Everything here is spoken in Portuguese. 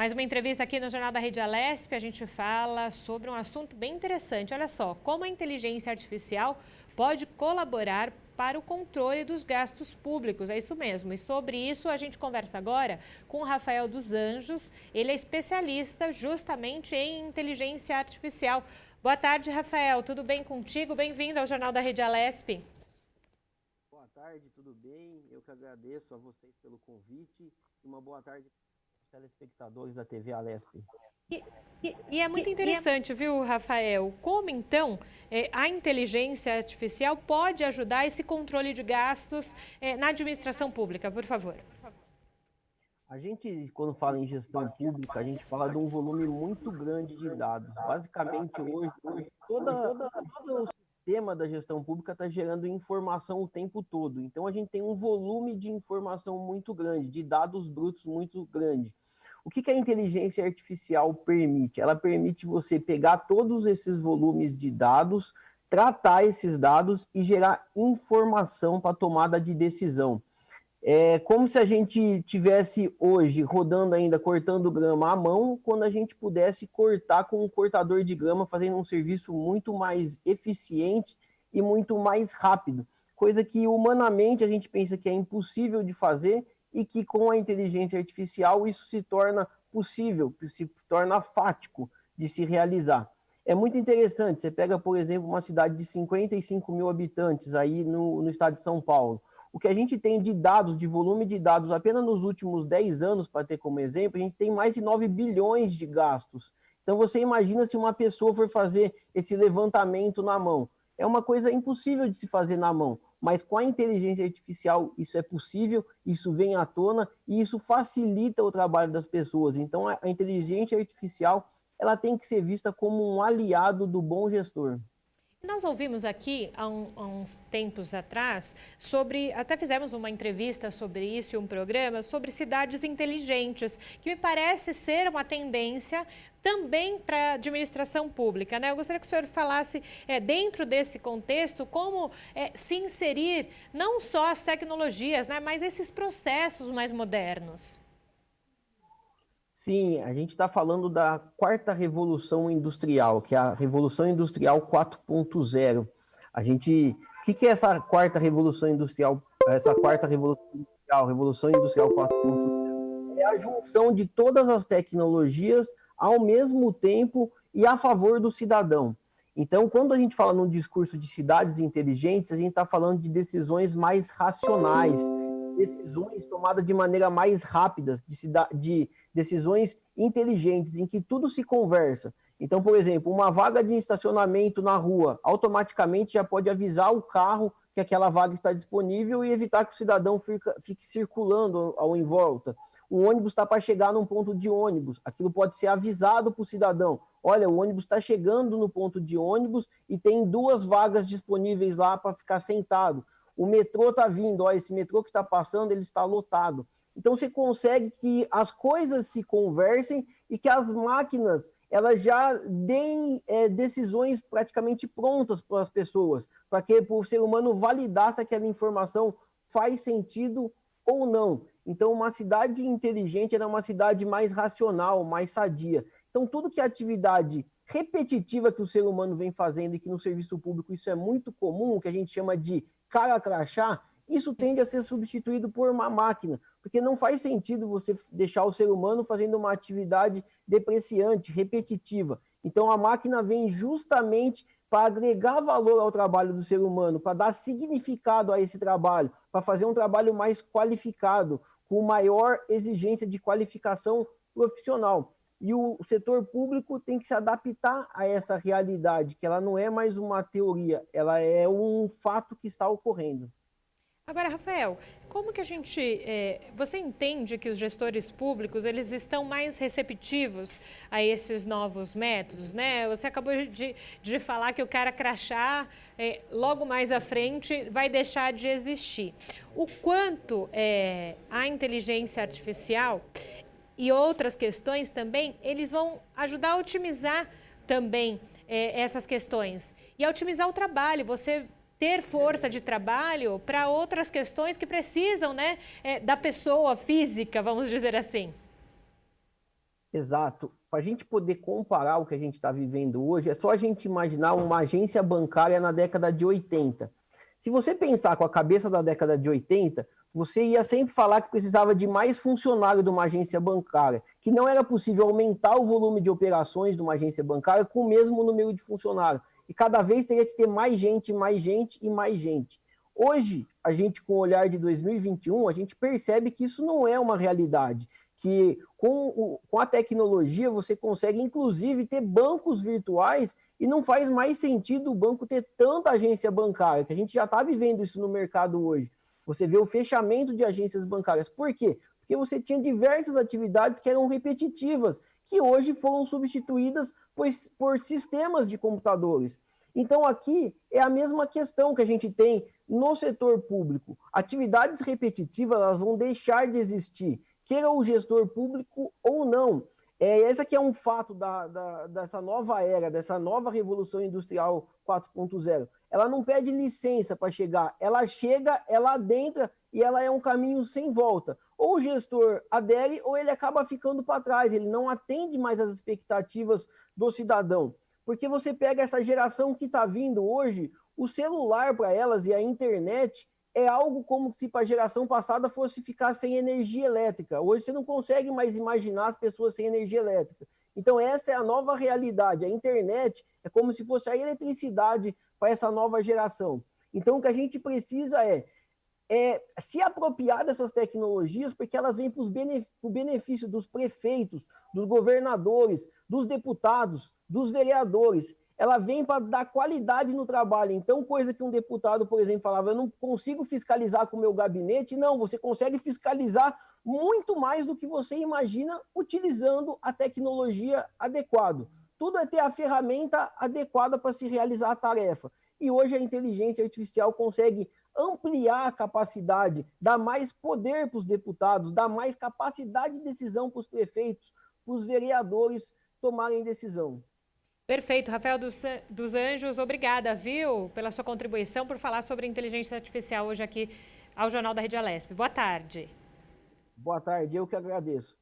Mais uma entrevista aqui no Jornal da Rede Alesp, a gente fala sobre um assunto bem interessante. Olha só, como a inteligência artificial pode colaborar para o controle dos gastos públicos, é isso mesmo. E sobre isso a gente conversa agora com o Rafael dos Anjos, ele é especialista justamente em inteligência artificial. Boa tarde, Rafael, tudo bem contigo? Bem-vindo ao Jornal da Rede Alesp. Boa tarde, tudo bem? Eu que agradeço a vocês pelo convite e uma boa tarde aos telespectadores da TV Alesp. E é muito interessante, viu, Rafael? Como então a inteligência artificial pode ajudar esse controle de gastos na administração pública, por favor? A gente, quando fala em gestão pública, a gente fala de um volume muito grande de dados. Basicamente, hoje todo o sistema da gestão pública está gerando informação o tempo todo. Então, a gente tem um volume de informação muito grande, de dados brutos muito grande. O que a inteligência artificial permite? Ela permite você pegar todos esses volumes de dados, tratar esses dados e gerar informação para tomada de decisão. É como se a gente tivesse hoje rodando ainda, cortando grama à mão, quando a gente pudesse cortar com um cortador de grama, fazendo um serviço muito mais eficiente e muito mais rápido. Coisa que humanamente a gente pensa que é impossível de fazer e que com a inteligência artificial isso se torna possível, se torna fático de se realizar. É muito interessante, você pega, por exemplo, uma cidade de 55 mil habitantes aí no estado de São Paulo. O que a gente tem de dados, de volume de dados, apenas nos últimos 10 anos, para ter como exemplo, a gente tem mais de 9 bilhões de gastos. Então você imagina se uma pessoa for fazer esse levantamento na mão. É uma coisa impossível de se fazer na mão, mas com a inteligência artificial isso é possível, isso vem à tona e isso facilita o trabalho das pessoas. Então a inteligência artificial ela tem que ser vista como um aliado do bom gestor. Nós ouvimos aqui há uns tempos atrás até fizemos uma entrevista sobre isso e um programa sobre cidades inteligentes, que me parece ser uma tendência também para a administração pública, né? Eu gostaria que o senhor falasse, dentro desse contexto, como se inserir não só as tecnologias, né, mas esses processos mais modernos. Sim, a gente está falando da quarta revolução industrial, que é a Revolução Industrial 4.0. O que é essa quarta revolução industrial? Essa quarta revolução industrial, Revolução Industrial 4.0, é a junção de todas as tecnologias ao mesmo tempo e a favor do cidadão. Então, quando a gente fala num discurso de cidades inteligentes, a gente está falando de decisões mais racionais, decisões tomadas de maneira mais rápida, de decisões inteligentes, em que tudo se conversa. Então, por exemplo, uma vaga de estacionamento na rua, automaticamente já pode avisar o carro que aquela vaga está disponível e evitar que o cidadão fique circulando em volta. O ônibus está para chegar num ponto de ônibus, aquilo pode ser avisado para o cidadão. Olha, o ônibus está chegando no ponto de ônibus e tem 2 vagas disponíveis lá para ficar sentado. O metrô está vindo, ó, esse metrô que está passando, ele está lotado. Então você consegue que as coisas se conversem e que as máquinas elas já deem decisões praticamente prontas para as pessoas, para que o ser humano validar se aquela informação faz sentido ou não. Então uma cidade inteligente é uma cidade mais racional, mais sadia. Então tudo que é atividade repetitiva que o ser humano vem fazendo e que no serviço público isso é muito comum, que a gente chama de cara crachá, isso tende a ser substituído por uma máquina, porque não faz sentido você deixar o ser humano fazendo uma atividade depreciante, repetitiva. Então a máquina vem justamente para agregar valor ao trabalho do ser humano, para dar significado a esse trabalho, para fazer um trabalho mais qualificado, com maior exigência de qualificação profissional. E o setor público tem que se adaptar a essa realidade, que ela não é mais uma teoria, ela é um fato que está ocorrendo. Agora, Rafael, como que você entende que os gestores públicos, eles estão mais receptivos a esses novos métodos, né? Você acabou de falar que o cara crachá, logo mais à frente, vai deixar de existir. O quanto a inteligência artificial e outras questões também, eles vão ajudar a otimizar também essas questões e a otimizar o trabalho, você ter força de trabalho para outras questões que precisam, né, da pessoa física, vamos dizer assim. Exato. Para a gente poder comparar o que a gente está vivendo hoje, é só a gente imaginar uma agência bancária na década de 80. Se você pensar com a cabeça da década de 80, você ia sempre falar que precisava de mais funcionário de uma agência bancária, que não era possível aumentar o volume de operações de uma agência bancária com o mesmo número de funcionários. E cada vez teria que ter mais gente, mais gente e mais gente. Hoje, a gente, com o olhar de 2021, a gente percebe que isso não é uma realidade, que com a tecnologia você consegue, inclusive, ter bancos virtuais e não faz mais sentido o banco ter tanta agência bancária, que a gente já está vivendo isso no mercado hoje. Você vê o fechamento de agências bancárias. Por quê? Porque você tinha diversas atividades que eram repetitivas, que hoje foram substituídas por sistemas de computadores. Então, aqui é a mesma questão que a gente tem no setor público. Atividades repetitivas elas vão deixar de existir, queira o gestor público ou não. Esse aqui é um fato dessa nova era, dessa nova revolução industrial 4.0. Ela não pede licença para chegar, ela chega, ela adentra e ela é um caminho sem volta. Ou o gestor adere ou ele acaba ficando para trás, ele não atende mais às expectativas do cidadão. Porque você pega essa geração que está vindo hoje, o celular para elas e a internet é algo como se para a geração passada fosse ficar sem energia elétrica. Hoje você não consegue mais imaginar as pessoas sem energia elétrica. Então essa é a nova realidade. A internet é como se fosse a eletricidade para essa nova geração. Então o que a gente precisa é se apropriar dessas tecnologias, porque elas vêm para o benefício dos prefeitos, dos governadores, dos deputados, dos vereadores. Ela vem para dar qualidade no trabalho. Então, coisa que um deputado, por exemplo, falava, eu não consigo fiscalizar com o meu gabinete. Não, você consegue fiscalizar muito mais do que você imagina utilizando a tecnologia adequada. Tudo é ter a ferramenta adequada para se realizar a tarefa. E hoje a inteligência artificial consegue ampliar a capacidade, dar mais poder para os deputados, dar mais capacidade de decisão para os prefeitos, para os vereadores tomarem decisão. Perfeito. Rafael dos Anjos, obrigada, viu, pela sua contribuição, por falar sobre inteligência artificial hoje aqui ao Jornal da Rede Alesp. Boa tarde. Boa tarde, eu que agradeço.